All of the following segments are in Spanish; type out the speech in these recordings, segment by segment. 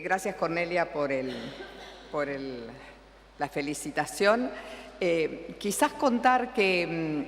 Gracias, Cornelia, por la felicitación. Quizás contar que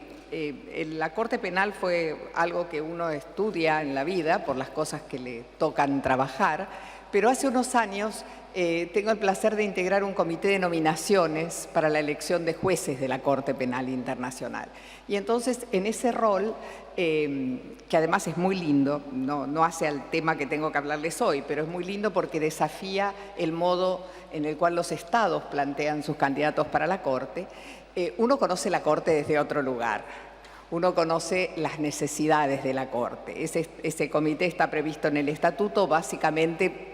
la Corte Penal fue algo que uno estudia en la vida por las cosas que le tocan trabajar, pero hace unos años tengo el placer de integrar un comité de nominaciones para la elección de jueces de la Corte Penal Internacional. Y entonces, en ese rol, que además es muy lindo, no hace al tema que tengo que hablarles hoy, pero es muy lindo porque desafía el modo en el cual los estados plantean sus candidatos para la Corte. Uno conoce la Corte desde otro lugar. Uno conoce las necesidades de la Corte. Ese comité está previsto en el estatuto básicamente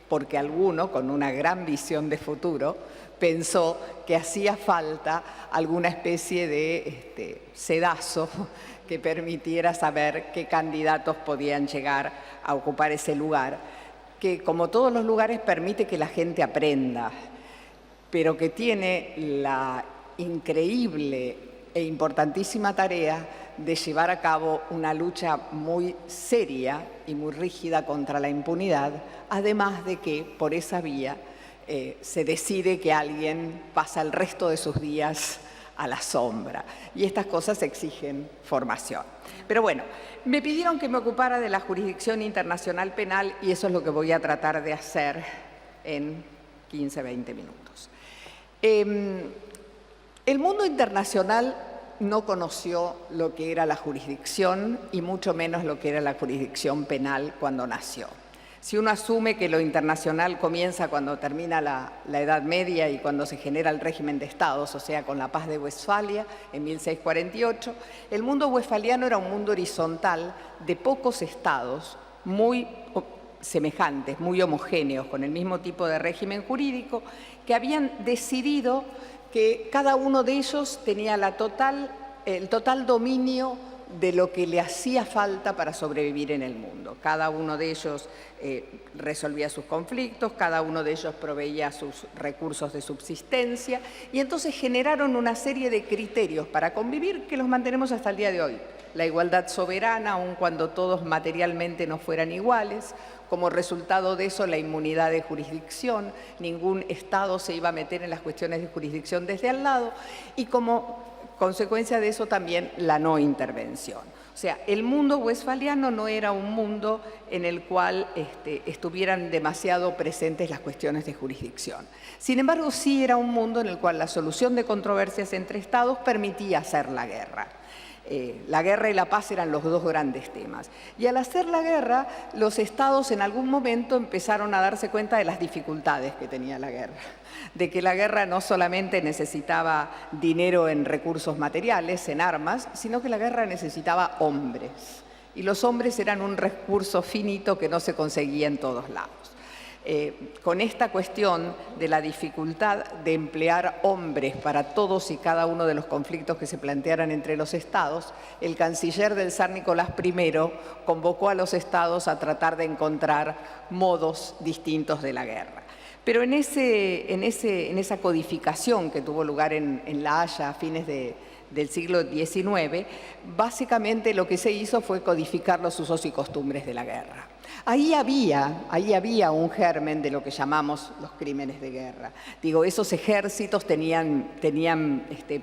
porque alguno, con una gran visión de futuro, pensó que hacía falta alguna especie de sedazo que permitiera saber qué candidatos podían llegar a ocupar ese lugar, que como todos los lugares permite que la gente aprenda, pero que tiene la increíble e importantísima tarea de llevar a cabo una lucha muy seria y muy rígida contra la impunidad, además de que por esa vía se decide que alguien pasa el resto de sus días a la sombra. Y estas cosas exigen formación. Pero bueno, me pidieron que me ocupara de la jurisdicción internacional penal y eso es lo que voy a tratar de hacer en 15, 20 minutos. El mundo internacional no conoció lo que era la jurisdicción y mucho menos lo que era la jurisdicción penal cuando nació. Si uno asume que lo internacional comienza cuando termina la Edad Media y cuando se genera el régimen de estados, o sea, con la Paz de Westfalia en 1648, el mundo westfaliano era un mundo horizontal de pocos estados muy semejantes, muy homogéneos, con el mismo tipo de régimen jurídico, que habían decidido que cada uno de ellos tenía el total dominio de lo que le hacía falta para sobrevivir en el mundo. Cada uno de ellos resolvía sus conflictos, cada uno de ellos proveía sus recursos de subsistencia y entonces generaron una serie de criterios para convivir que los mantenemos hasta el día de hoy. La igualdad soberana, aun cuando todos materialmente no fueran iguales. Como resultado de eso, la inmunidad de jurisdicción. Ningún Estado se iba a meter en las cuestiones de jurisdicción desde al lado. Y como consecuencia de eso también la no intervención. O sea, el mundo westfaliano no era un mundo en el cual estuvieran demasiado presentes las cuestiones de jurisdicción. Sin embargo, sí era un mundo en el cual la solución de controversias entre Estados permitía hacer la guerra. La guerra y la paz eran los dos grandes temas. Y al hacer la guerra, los estados en algún momento empezaron a darse cuenta de las dificultades que tenía la guerra. De que la guerra no solamente necesitaba dinero en recursos materiales, en armas, sino que la guerra necesitaba hombres. Y los hombres eran un recurso finito que no se conseguía en todos lados. Con esta cuestión de la dificultad de emplear hombres para todos y cada uno de los conflictos que se plantearan entre los estados, el canciller del zar Nicolás I convocó a los estados a tratar de encontrar modos distintos de la guerra. Pero en esa codificación que tuvo lugar en La Haya a fines del siglo XIX, básicamente lo que se hizo fue codificar los usos y costumbres de la guerra. Ahí había un germen de lo que llamamos los crímenes de guerra. Digo, esos ejércitos tenían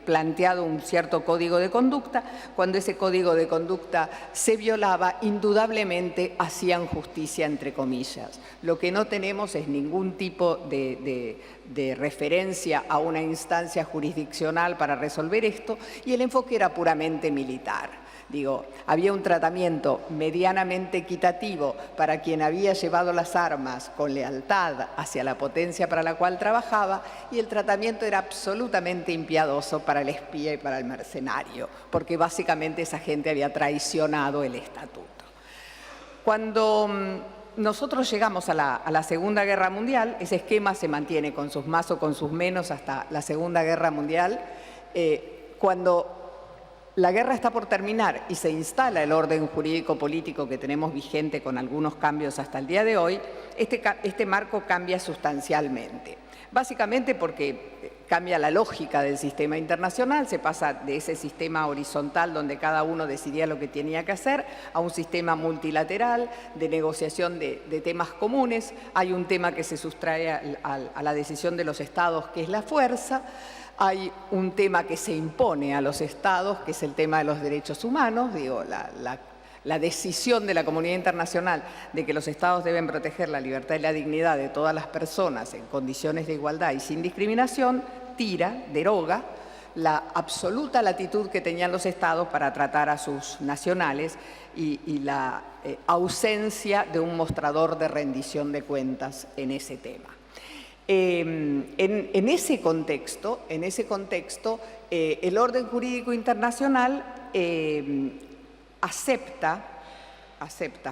planteado un cierto código de conducta. Cuando ese código de conducta se violaba, indudablemente hacían justicia, entre comillas. Lo que no tenemos es ningún tipo de referencia a una instancia jurisdiccional para resolver esto, y el enfoque era puramente militar. Digo, había un tratamiento medianamente equitativo para quien había llevado las armas con lealtad hacia la potencia para la cual trabajaba, y el tratamiento era absolutamente impiadoso para el espía y para el mercenario, porque básicamente esa gente había traicionado el estatuto. Cuando nosotros llegamos a la Segunda Guerra Mundial, ese esquema se mantiene con sus más o con sus menos hasta la Segunda Guerra Mundial. Cuando la guerra está por terminar y se instala el orden jurídico-político que tenemos vigente con algunos cambios hasta el día de hoy, este marco cambia sustancialmente. Básicamente porque cambia la lógica del sistema internacional, se pasa de ese sistema horizontal donde cada uno decidía lo que tenía que hacer a un sistema multilateral de negociación de temas comunes. Hay un tema que se sustrae a la decisión de los estados, que es la fuerza. Hay un tema que se impone a los estados, que es el tema de los derechos humanos. Digo, la decisión de la comunidad internacional de que los estados deben proteger la libertad y la dignidad de todas las personas en condiciones de igualdad y sin discriminación, deroga la absoluta latitud que tenían los estados para tratar a sus nacionales y la ausencia de un mostrador de rendición de cuentas en ese tema. En ese contexto, el orden jurídico internacional acepta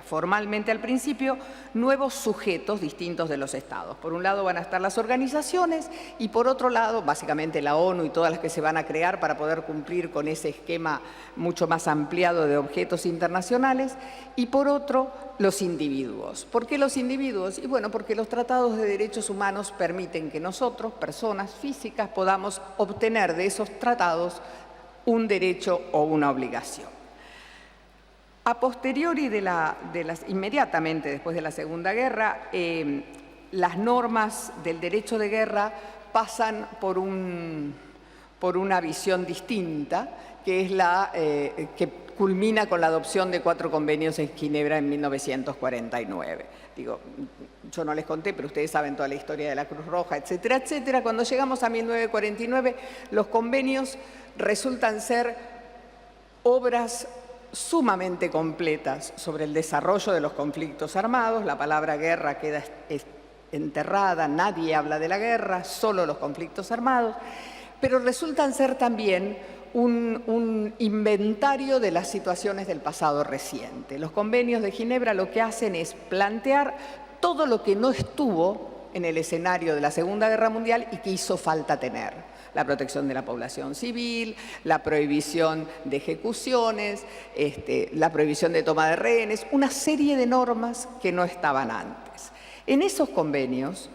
formalmente al principio nuevos sujetos distintos de los estados. Por un lado van a estar las organizaciones y por otro lado, básicamente la ONU y todas las que se van a crear para poder cumplir con ese esquema mucho más ampliado de objetos internacionales, y por otro, los individuos. ¿Por qué los individuos? Y bueno, porque los tratados de derechos humanos permiten que nosotros, personas físicas, podamos obtener de esos tratados un derecho o una obligación. A posteriori inmediatamente después de la Segunda Guerra, las normas del derecho de guerra pasan por una visión distinta, que es que culmina con la adopción de 4 convenios en Ginebra en 1949. Digo, yo no les conté, pero ustedes saben toda la historia de la Cruz Roja, etcétera, etcétera. Cuando llegamos a 1949, los convenios resultan ser obras sumamente completas sobre el desarrollo de los conflictos armados. La palabra guerra queda enterrada, nadie habla de la guerra, solo los conflictos armados, pero resultan ser también un inventario de las situaciones del pasado reciente. Los convenios de Ginebra lo que hacen es plantear todo lo que no estuvo en el escenario de la Segunda Guerra Mundial y que hizo falta tener. La protección de la población civil, la prohibición de ejecuciones, la prohibición de toma de rehenes, una serie de normas que no estaban antes. En esos convenios,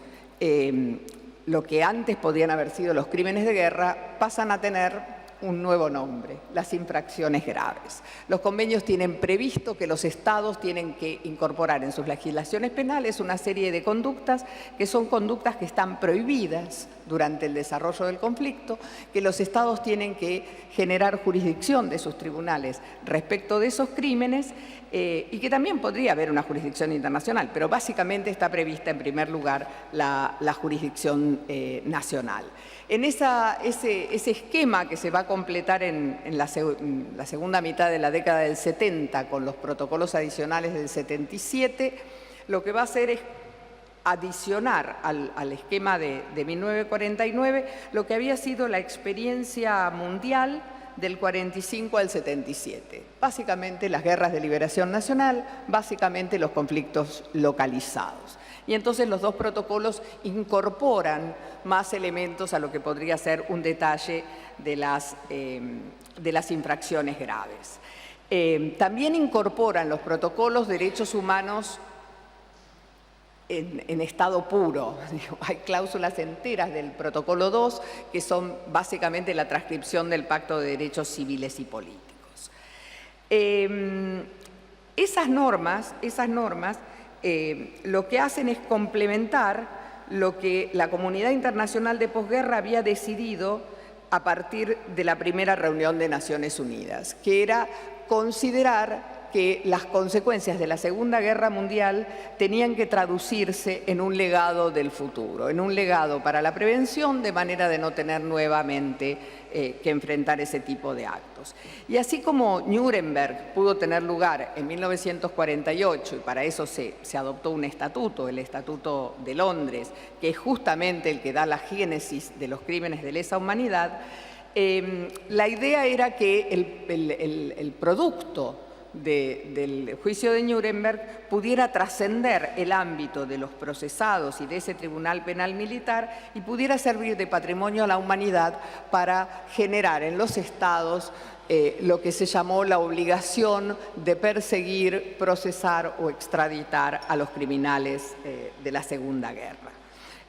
lo que antes podían haber sido los crímenes de guerra pasan a tener un nuevo nombre: las infracciones graves. Los convenios tienen previsto que los estados tienen que incorporar en sus legislaciones penales una serie de conductas que son conductas que están prohibidas durante el desarrollo del conflicto, que los estados tienen que generar jurisdicción de sus tribunales respecto de esos crímenes y que también podría haber una jurisdicción internacional, pero básicamente está prevista en primer lugar la jurisdicción nacional. En ese esquema que se va a completar en la segunda mitad de la década del 70 con los protocolos adicionales del 77, lo que va a hacer es adicionar al esquema de 1949 lo que había sido la experiencia mundial del 45 al 77. Básicamente las guerras de liberación nacional, básicamente los conflictos localizados. Y entonces los dos protocolos incorporan más elementos a lo que podría ser un detalle de las infracciones graves. También incorporan los protocolos derechos humanos en estado puro. Hay cláusulas enteras del protocolo 2 que son básicamente la transcripción del Pacto de Derechos Civiles y Políticos. Esas normas lo que hacen es complementar lo que la comunidad internacional de posguerra había decidido a partir de la primera reunión de Naciones Unidas, que era considerar que las consecuencias de la Segunda Guerra Mundial tenían que traducirse en un legado del futuro, en un legado para la prevención, de manera de no tener nuevamente que enfrentar ese tipo de actos. Y así como Nuremberg pudo tener lugar en 1948, y para eso se adoptó un estatuto, el Estatuto de Londres, que es justamente el que da la génesis de los crímenes de lesa humanidad, la idea era que el producto del juicio de Nuremberg pudiera trascender el ámbito de los procesados y de ese tribunal penal militar y pudiera servir de patrimonio a la humanidad para generar en los estados lo que se llamó la obligación de perseguir, procesar o extraditar a los criminales de la Segunda Guerra.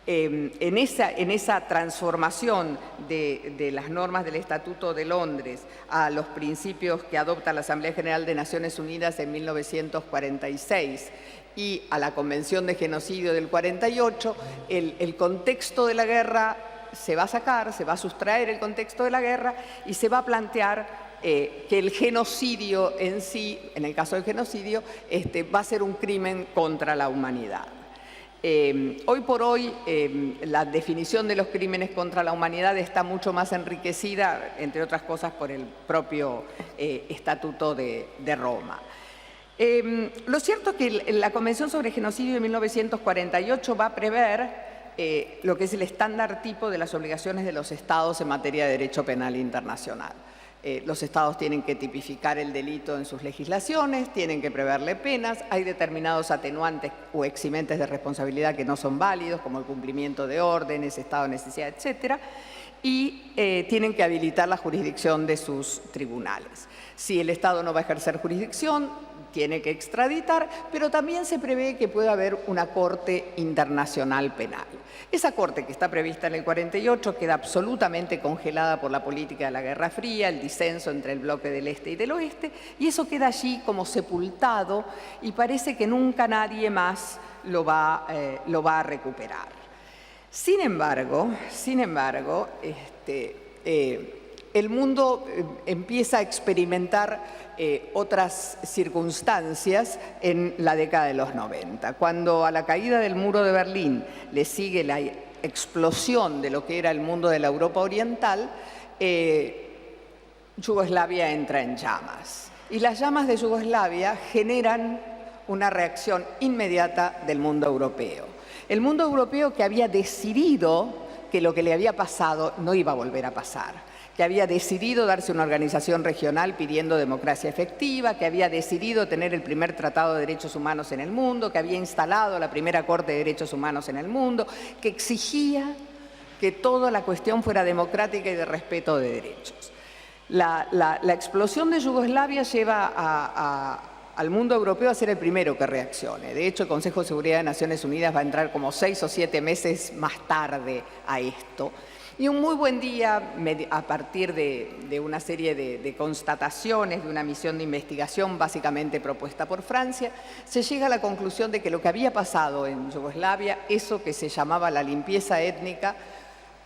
En esa transformación de las normas del Estatuto de Londres a los principios que adopta la Asamblea General de Naciones Unidas en 1946 y a la Convención de Genocidio del 48, el contexto de la guerra se va a sacar, se va a sustraer el contexto de la guerra y se va a plantear que el genocidio en sí, en el caso del genocidio, va a ser un crimen contra la humanidad. Hoy por hoy la definición de los crímenes contra la humanidad está mucho más enriquecida, entre otras cosas, por el propio Estatuto de Roma. Lo cierto es que la Convención sobre Genocidio de 1948 va a prever lo que es el estándar tipo de las obligaciones de los Estados en materia de derecho penal internacional. Los Estados tienen que tipificar el delito en sus legislaciones, tienen que preverle penas, hay determinados atenuantes o eximentes de responsabilidad que no son válidos, como el cumplimiento de órdenes, estado de necesidad, etcétera, y tienen que habilitar la jurisdicción de sus tribunales. Si el Estado no va a ejercer jurisdicción, tiene que extraditar, pero también se prevé que pueda haber una Corte Internacional Penal. Esa Corte, que está prevista en el 48, queda absolutamente congelada por la política de la Guerra Fría, el disenso entre el bloque del Este y del Oeste, y eso queda allí como sepultado y parece que nunca nadie más lo va a recuperar. Sin embargo, el mundo empieza a experimentar otras circunstancias en la década de los 90. Cuando a la caída del muro de Berlín le sigue la explosión de lo que era el mundo de la Europa Oriental, Yugoslavia entra en llamas. Y las llamas de Yugoslavia generan una reacción inmediata del mundo europeo. El mundo europeo que había decidido que lo que le había pasado no iba a volver a pasar, que había decidido darse una organización regional pidiendo democracia efectiva, que había decidido tener el primer tratado de derechos humanos en el mundo, que había instalado la primera Corte de Derechos Humanos en el mundo, que exigía que toda la cuestión fuera democrática y de respeto de derechos. La explosión de Yugoslavia lleva al mundo europeo a ser el primero que reaccione. De hecho, el Consejo de Seguridad de Naciones Unidas va a entrar como 6 o 7 meses más tarde a esto. Y un muy buen día, a partir de una serie de constataciones, de una misión de investigación básicamente propuesta por Francia, se llega a la conclusión de que lo que había pasado en Yugoslavia, eso que se llamaba la limpieza étnica,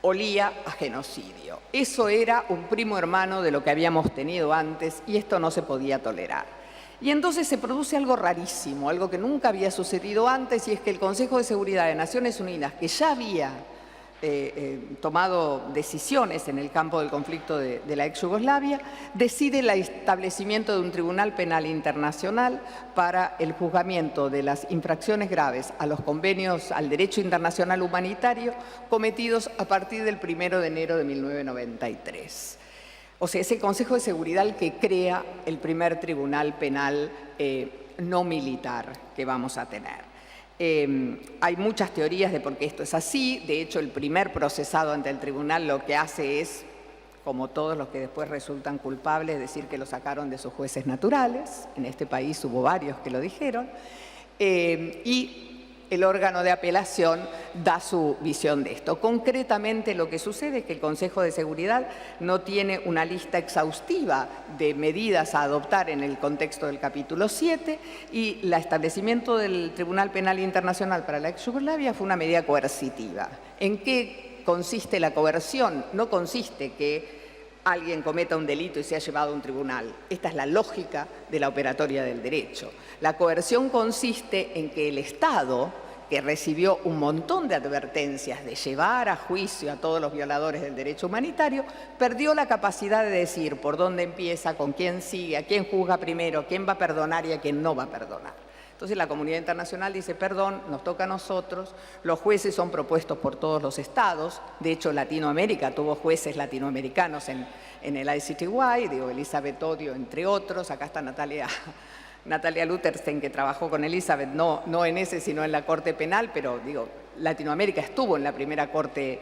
olía a genocidio. Eso era un primo hermano de lo que habíamos tenido antes y esto no se podía tolerar. Y entonces se produce algo rarísimo, algo que nunca había sucedido antes, y es que el Consejo de Seguridad de Naciones Unidas, que ya había tomado decisiones en el campo del conflicto de la ex Yugoslavia, decide el establecimiento de un Tribunal Penal Internacional para el juzgamiento de las infracciones graves a los convenios al derecho internacional humanitario cometidos a partir del 1 de enero de 1993. O sea, es el Consejo de Seguridad el que crea el primer tribunal penal no militar que vamos a tener. Hay muchas teorías de por qué esto es así. De hecho, el primer procesado ante el tribunal lo que hace es, como todos los que después resultan culpables, decir que lo sacaron de sus jueces naturales. En este país hubo varios que lo dijeron. Y el órgano de apelación da su visión de esto. Concretamente, lo que sucede es que el Consejo de Seguridad no tiene una lista exhaustiva de medidas a adoptar en el contexto del capítulo 7 y el establecimiento del Tribunal Penal Internacional para la ex Yugoslavia fue una medida coercitiva. ¿En qué consiste la coerción? No consiste que alguien cometa un delito y sea llevado a un tribunal. Esta es la lógica de la operatoria del derecho. La coerción consiste en que el Estado, que recibió un montón de advertencias de llevar a juicio a todos los violadores del derecho humanitario, perdió la capacidad de decir por dónde empieza, con quién sigue, a quién juzga primero, quién va a perdonar y a quién no va a perdonar. Entonces la comunidad internacional dice, perdón, nos toca a nosotros, los jueces son propuestos por todos los estados, de hecho Latinoamérica tuvo jueces latinoamericanos en el ICTY, digo, Elizabeth Odio, entre otros, acá está Natalia Lutherstein, que trabajó con Elizabeth, no en ese, sino en la Corte Penal, pero digo, Latinoamérica estuvo en la primera Corte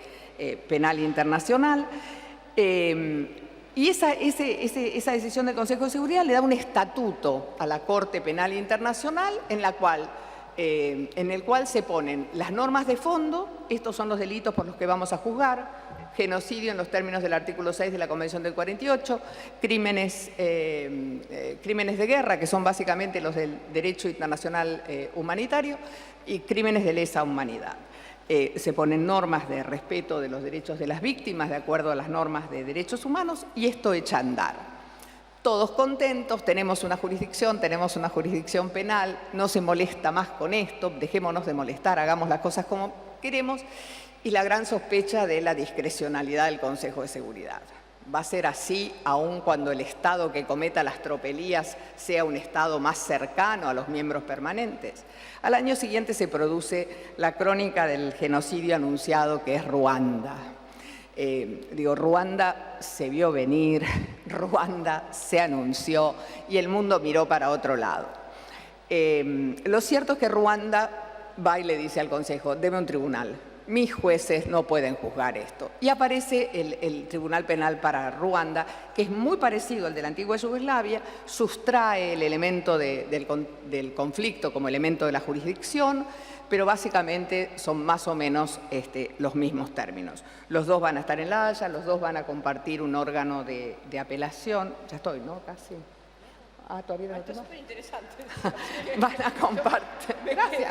Penal Internacional. Y esa decisión del Consejo de Seguridad le da un estatuto a la Corte Penal Internacional en la cual en el cual se ponen las normas de fondo, estos son los delitos por los que vamos a juzgar, genocidio en los términos del artículo 6 de la Convención del 48, crímenes de guerra, que son básicamente los del derecho internacional humanitario, y crímenes de lesa humanidad. Se ponen normas de respeto de los derechos de las víctimas de acuerdo a las normas de derechos humanos y esto echa a andar. Todos contentos, tenemos una jurisdicción penal, no se molesta más con esto, dejémonos de molestar, hagamos las cosas como queremos, y la gran sospecha de la discrecionalidad del Consejo de Seguridad. Va a ser así aun cuando el Estado que cometa las tropelías sea un Estado más cercano a los miembros permanentes. Al año siguiente se produce la crónica del genocidio anunciado, que es Ruanda. Ruanda se vio venir, Ruanda se anunció y el mundo miró para otro lado. Lo cierto es que Ruanda va y le dice al Consejo, deme un tribunal, mis jueces no pueden juzgar esto. Y aparece el Tribunal Penal para Ruanda, que es muy parecido al de la antigua Yugoslavia, sustrae el elemento del conflicto como elemento de la jurisdicción, pero básicamente son más o menos los mismos términos. Los dos van a estar en La Haya, los dos van a compartir un órgano de apelación. Ya estoy, ¿no? Casi. Ah, todavía no. Esto es súper interesante. Van a compartir.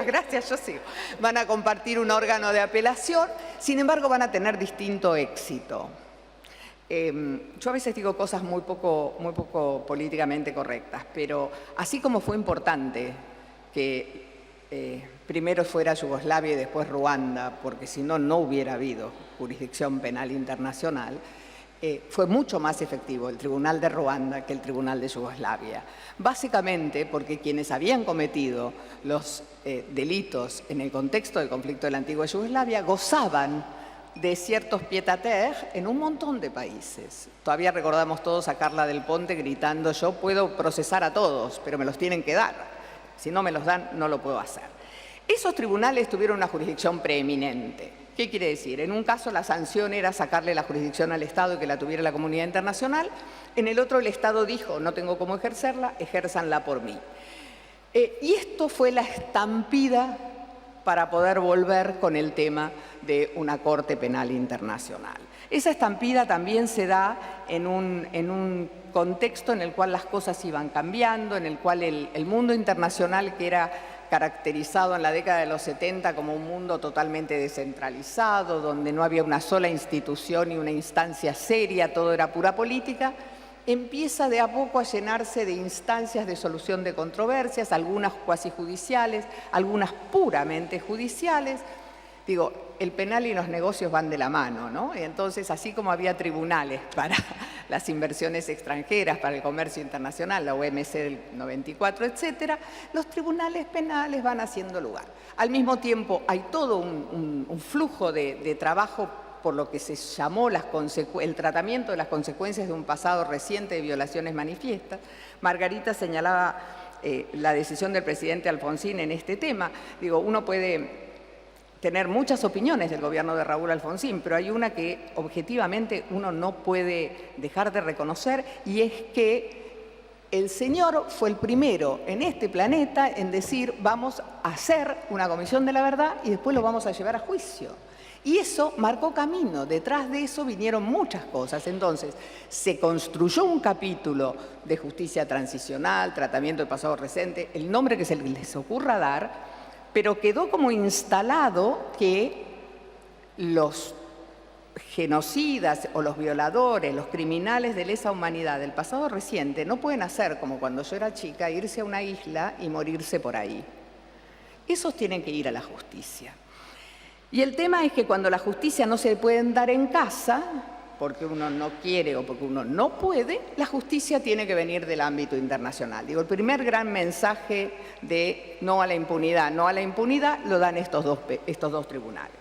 Gracias, yo sigo. Van a compartir un órgano de apelación, sin embargo van a tener distinto éxito. Yo a veces digo cosas muy poco políticamente correctas, pero así como fue importante que primero fuera Yugoslavia y después Ruanda, porque si no, no hubiera habido jurisdicción penal internacional, fue mucho más efectivo el Tribunal de Ruanda que el Tribunal de Yugoslavia. Básicamente porque quienes habían cometido los delitos en el contexto del conflicto de la antigua Yugoslavia gozaban de ciertos pied-à-terre en un montón de países. Todavía recordamos todos a Carla del Ponte gritando, yo puedo procesar a todos, pero me los tienen que dar. Si no me los dan, no lo puedo hacer. Esos tribunales tuvieron una jurisdicción preeminente. ¿Qué quiere decir? En un caso la sanción era sacarle la jurisdicción al Estado y que la tuviera la comunidad internacional. En el otro el Estado dijo, no tengo cómo ejercerla, ejérzanla por mí. Y esto fue la estampida para poder volver con el tema de una Corte Penal Internacional. Esa estampida también se da en un contexto en el cual las cosas iban cambiando, en el cual el mundo internacional, que era caracterizado en la década de los 70 como un mundo totalmente descentralizado, donde no había una sola institución ni una instancia seria, todo era pura política, empieza de a poco a llenarse de instancias de solución de controversias, algunas cuasi judiciales, algunas puramente judiciales. Digo, el penal y los negocios van de la mano, ¿no? Y entonces, así como había tribunales para las inversiones extranjeras, para el comercio internacional, la OMC del 94, etcétera, los tribunales penales van haciendo lugar. Al mismo tiempo, hay todo un flujo de trabajo por lo que se llamó el tratamiento de las consecuencias de un pasado reciente de violaciones manifiestas. Margarita señalaba la decisión del presidente Alfonsín en este tema. Digo, uno puede tener muchas opiniones del gobierno de Raúl Alfonsín, pero hay una que objetivamente uno no puede dejar de reconocer, y es que el señor fue el primero en este planeta en decir vamos a hacer una comisión de la verdad y después lo vamos a llevar a juicio. Y eso marcó camino, detrás de eso vinieron muchas cosas. Entonces, se construyó un capítulo de justicia transicional, tratamiento del pasado reciente, el nombre que se les ocurra dar, pero quedó como instalado que los genocidas o los violadores, los criminales de lesa humanidad del pasado reciente no pueden hacer como cuando yo era chica, irse a una isla y morirse por ahí. Esos tienen que ir a la justicia. Y el tema es que cuando la justicia no se pueden dar en casa, porque uno no quiere o porque uno no puede, la justicia tiene que venir del ámbito internacional. Digo, el primer gran mensaje de no a la impunidad lo dan estos dos tribunales.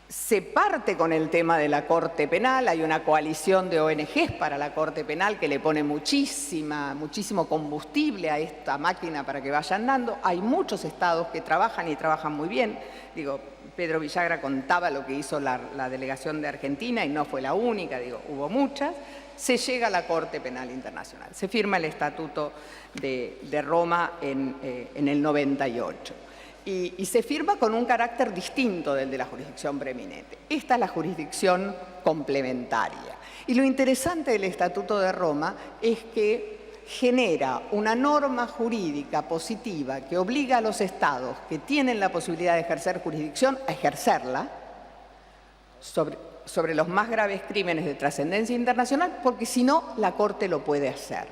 Se parte con el tema de la Corte Penal, hay una coalición de ONGs para la Corte Penal que le pone muchísimo combustible a esta máquina para que vaya andando. Hay muchos estados que trabajan y trabajan muy bien. Digo, Pedro Villagra contaba lo que hizo la delegación de Argentina y no fue la única, digo, hubo muchas. Se llega a la Corte Penal Internacional, se firma el Estatuto de Roma en el 98. y se firma con un carácter distinto del de la jurisdicción preeminente. Esta es la jurisdicción complementaria. Y lo interesante del Estatuto de Roma es que genera una norma jurídica positiva que obliga a los estados que tienen la posibilidad de ejercer jurisdicción a ejercerla sobre los más graves crímenes de trascendencia internacional, porque si no, la Corte lo puede hacer.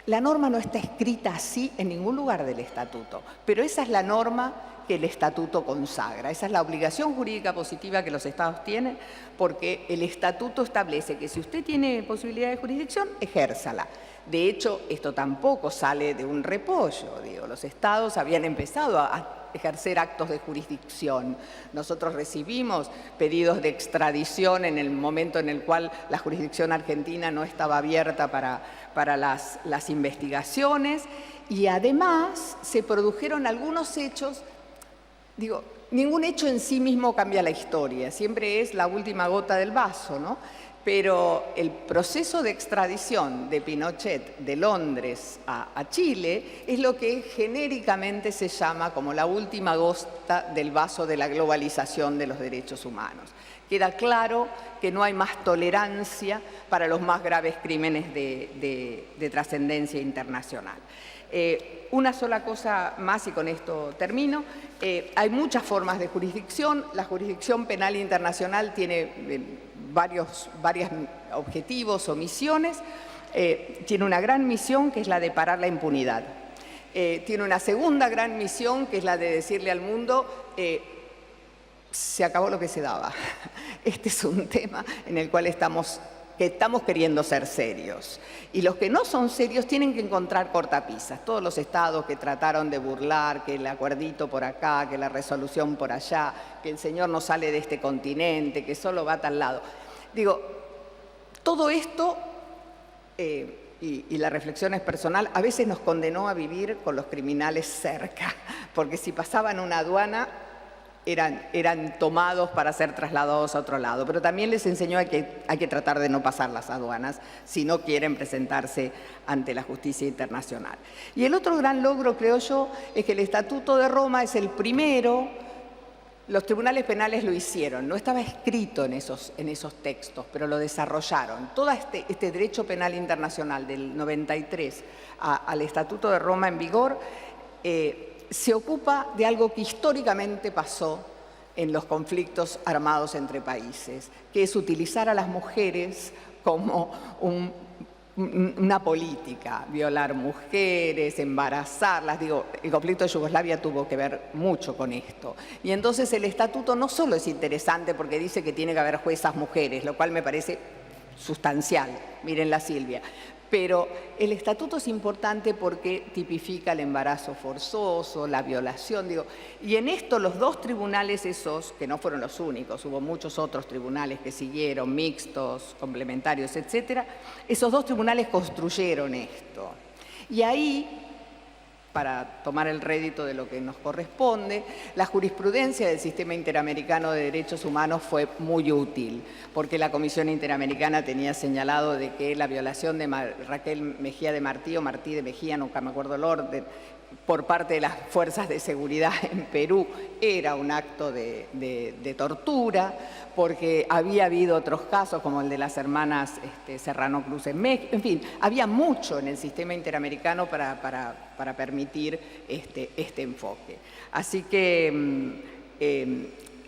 La norma no está escrita así en ningún lugar del Estatuto, pero esa es la norma que el Estatuto consagra. Esa es la obligación jurídica positiva que los estados tienen, porque el Estatuto establece que si usted tiene posibilidad de jurisdicción, ejérzala. De hecho, esto tampoco sale de un repollo. Digo, los estados habían empezado a ejercer actos de jurisdicción. Nosotros recibimos pedidos de extradición en el momento en el cual la jurisdicción argentina no estaba abierta para las investigaciones, y además se produjeron algunos hechos. Digo, ningún hecho en sí mismo cambia la historia, siempre es la última gota del vaso, ¿no? Pero el proceso de extradición de Pinochet de Londres a Chile es lo que genéricamente se llama como la última gota del vaso de la globalización de los derechos humanos. Queda claro que no hay más tolerancia para los más graves crímenes de trascendencia internacional. Una sola cosa más y con esto termino. Hay muchas formas de jurisdicción. La jurisdicción penal internacional tiene varios objetivos o misiones. Tiene una gran misión que es la de parar la impunidad. Tiene una segunda gran misión que es la de decirle al mundo se acabó lo que se daba. Este es un tema en el cual estamos queriendo ser serios. Y los que no son serios tienen que encontrar cortapisas. Todos los estados que trataron de burlar, que el acuerdito por acá, que la resolución por allá, que el señor no sale de este continente, que solo va a tal lado. Digo, todo esto, y la reflexión es personal, a veces nos condenó a vivir con los criminales cerca, porque si pasaban una aduana, eran tomados para ser trasladados a otro lado, pero también les enseñó que hay que tratar de no pasar las aduanas si no quieren presentarse ante la justicia internacional. Y el otro gran logro, creo yo, es que el Estatuto de Roma es el primero. Los tribunales penales lo hicieron, no estaba escrito en esos textos, pero lo desarrollaron. Todo este derecho penal internacional del 93 al Estatuto de Roma en vigor se ocupa de algo que históricamente pasó en los conflictos armados entre países, que es utilizar a las mujeres como una política, violar mujeres, embarazarlas. Digo, el conflicto de Yugoslavia tuvo que ver mucho con esto. Y entonces el estatuto no solo es interesante porque dice que tiene que haber juezas mujeres, lo cual me parece sustancial, mírenla Silvia, pero el estatuto es importante porque tipifica el embarazo forzoso, la violación, digo, y en esto los dos tribunales esos, que no fueron los únicos, hubo muchos otros tribunales que siguieron, mixtos, complementarios, etcétera, esos dos tribunales construyeron esto. Y ahí, para tomar el rédito de lo que nos corresponde, la jurisprudencia del Sistema Interamericano de Derechos Humanos fue muy útil, porque la Comisión Interamericana tenía señalado de que la violación de Raquel Mejía de Martí o Martí de Mejía, nunca me acuerdo el orden, por parte de las fuerzas de seguridad en Perú era un acto de tortura, porque había habido otros casos como el de las hermanas Serrano Cruz en México. En fin, había mucho en el sistema interamericano para permitir este enfoque. Así que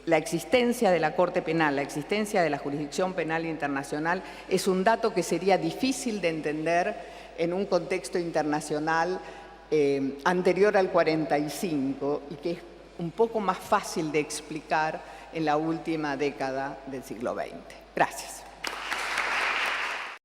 la existencia de la Corte Penal, la existencia de la jurisdicción penal internacional es un dato que sería difícil de entender en un contexto internacional anterior al 45 y que es un poco más fácil de explicar en la última década del siglo XX. Gracias.